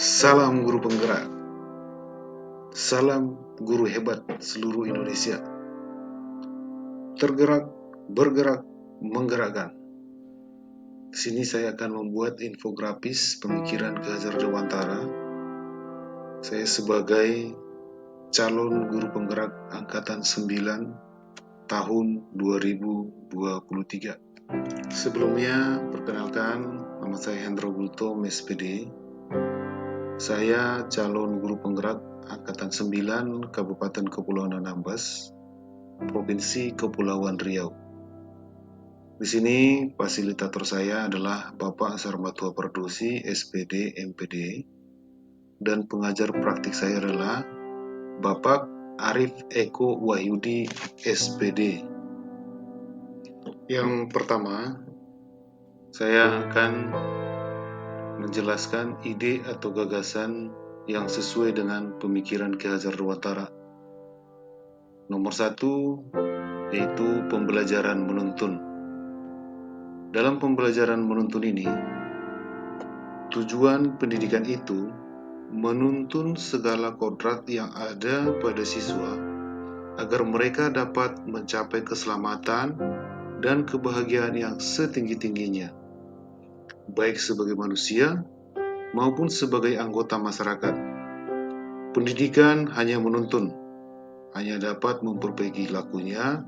Salam guru penggerak, salam guru hebat seluruh Indonesia. Tergerak, bergerak, menggerakkan. Di sini saya akan membuat infografis pemikiran Ki Hajar Dewantara. Saya sebagai calon guru penggerak angkatan 9 tahun 2023. Sebelumnya, perkenalkan, nama saya Hendro Bultom, SPD. Saya calon guru penggerak angkatan 9 Kabupaten Kepulauan Anambas, Provinsi Kepulauan Riau. Di sini fasilitator saya adalah Bapak Sarmatua Pardosi, SPD, MPD, dan pengajar praktik saya adalah Bapak Arif Eko Wahyudi, SPD. Yang pertama, saya akan menjelaskan ide atau gagasan yang sesuai dengan pemikiran Ki Hajar Dewantara. Nomor 1 yaitu pembelajaran menuntun. Dalam pembelajaran menuntun ini, tujuan pendidikan itu menuntun segala kodrat yang ada pada siswa agar mereka dapat mencapai keselamatan dan kebahagiaan yang setinggi-tingginya, baik sebagai manusia maupun sebagai anggota masyarakat. Pendidikan hanya menuntun, hanya dapat memperbaiki lakunya,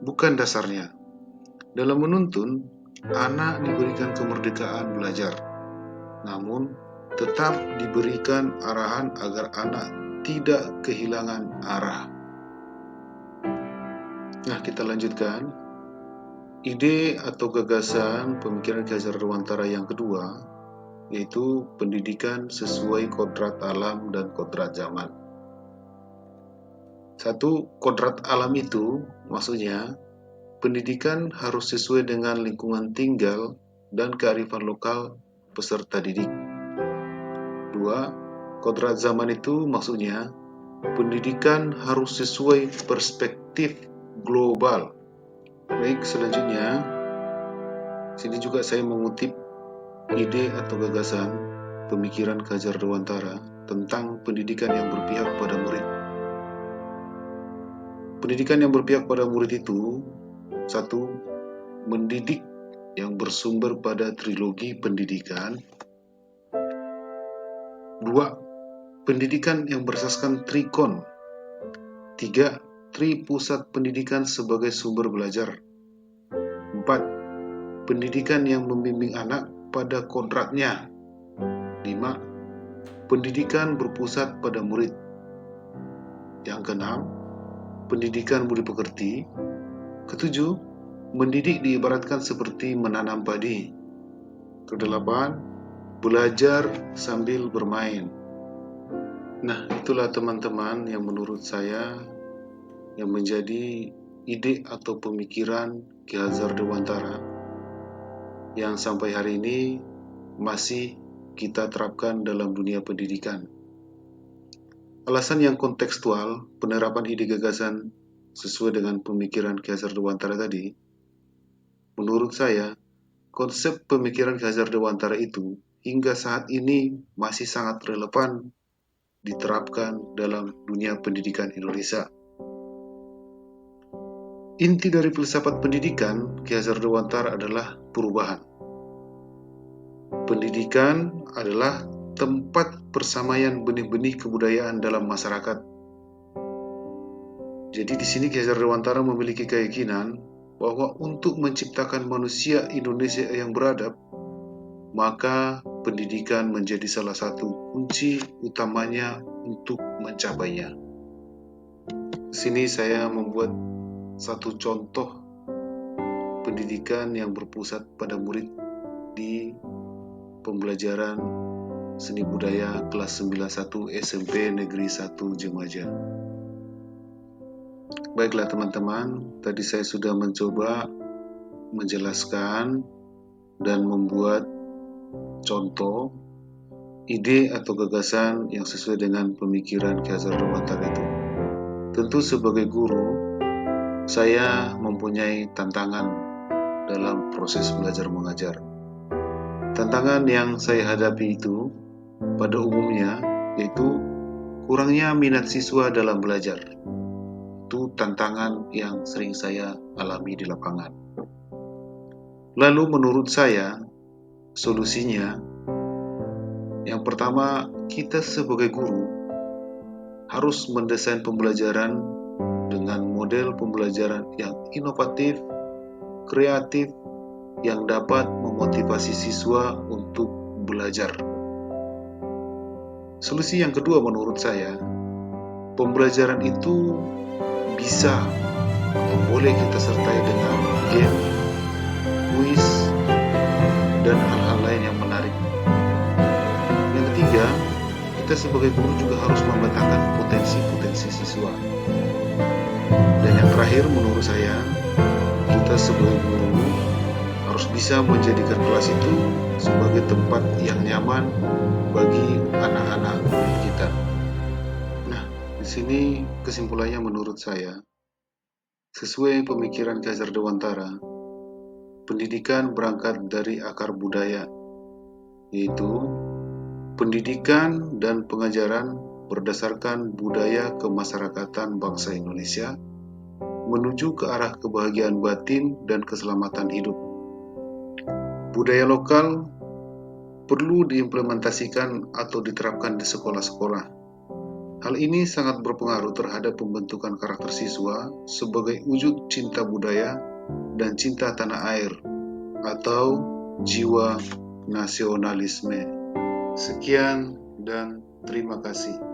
bukan dasarnya. Dalam menuntun, anak diberikan kemerdekaan belajar, namun tetap diberikan arahan agar anak tidak kehilangan arah. Nah, kita lanjutkan. Ide atau gagasan pemikiran Ki Hajar Dewantara yang kedua, yaitu pendidikan sesuai kodrat alam dan kodrat zaman. Satu, kodrat alam itu maksudnya pendidikan harus sesuai dengan lingkungan tinggal dan kearifan lokal peserta didik. Dua, kodrat zaman itu maksudnya pendidikan harus sesuai perspektif global. Baik, selanjutnya, sini juga saya mengutip ide atau gagasan pemikiran Ki Hajar Dewantara tentang pendidikan yang berpihak pada murid. Pendidikan yang berpihak pada murid itu, satu, mendidik yang bersumber pada trilogi pendidikan. Dua, pendidikan yang berasaskan trikon. Tiga, tri pusat pendidikan sebagai sumber belajar. Empat, pendidikan yang membimbing anak pada kodratnya. 5. Pendidikan berpusat pada murid. Yang keenam, pendidikan budi pekerti. Ketujuh, mendidik diibaratkan seperti menanam padi. Kedelapan, belajar sambil bermain. Nah, itulah teman-teman yang menurut saya yang menjadi ide atau pemikiran Ki Hajar Dewantara yang sampai hari ini masih kita terapkan dalam dunia pendidikan. Alasan yang kontekstual penerapan ide gagasan sesuai dengan pemikiran Ki Hajar Dewantara tadi, menurut saya konsep pemikiran Ki Hajar Dewantara itu hingga saat ini masih sangat relevan diterapkan dalam dunia pendidikan Indonesia. Inti dari filsafat pendidikan Ki Hajar Dewantara adalah perubahan. Pendidikan adalah tempat persamaian benih-benih kebudayaan dalam masyarakat. Jadi di sini Ki Hajar Dewantara memiliki keyakinan bahwa untuk menciptakan manusia Indonesia yang beradab, maka pendidikan menjadi salah satu kunci utamanya untuk mencapainya. Di sini saya membuat satu contoh pendidikan yang berpusat pada murid di pembelajaran seni budaya kelas 91 SMP Negeri 1 Jemaja. Baiklah teman-teman, tadi saya sudah mencoba menjelaskan dan membuat contoh ide atau gagasan yang sesuai dengan pemikiran Ki Hajar Dewantara itu. Tentu sebagai guru, saya mempunyai tantangan dalam proses belajar mengajar. Tantangan yang saya hadapi itu pada umumnya, yaitu kurangnya minat siswa dalam belajar. Itu tantangan yang sering saya alami di lapangan. Lalu menurut saya, solusinya, yang pertama, kita sebagai guru harus mendesain pembelajaran dengan model pembelajaran yang inovatif, kreatif, yang dapat memotivasi siswa untuk belajar. Solusi yang kedua menurut saya, pembelajaran itu bisa atau boleh kita sertai dengan game, kuis, dan hal-hal lain yang menarik. Yang ketiga, kita sebagai guru juga harus memetakan potensi-potensi siswa. Dan yang terakhir menurut saya, kita sebagai guru harus bisa menjadikan kelas itu sebagai tempat yang nyaman bagi anak-anak kita. Nah, di sini kesimpulannya menurut saya, sesuai pemikiran Kaisar Dewantara, pendidikan berangkat dari akar budaya, yaitu pendidikan dan pengajaran berdasarkan budaya kemasyarakatan bangsa Indonesia menuju ke arah kebahagiaan batin dan keselamatan hidup. Budaya lokal perlu diimplementasikan atau diterapkan di sekolah-sekolah. Hal ini sangat berpengaruh terhadap pembentukan karakter siswa sebagai wujud cinta budaya dan cinta tanah air atau jiwa nasionalisme. Sekian dan terima kasih.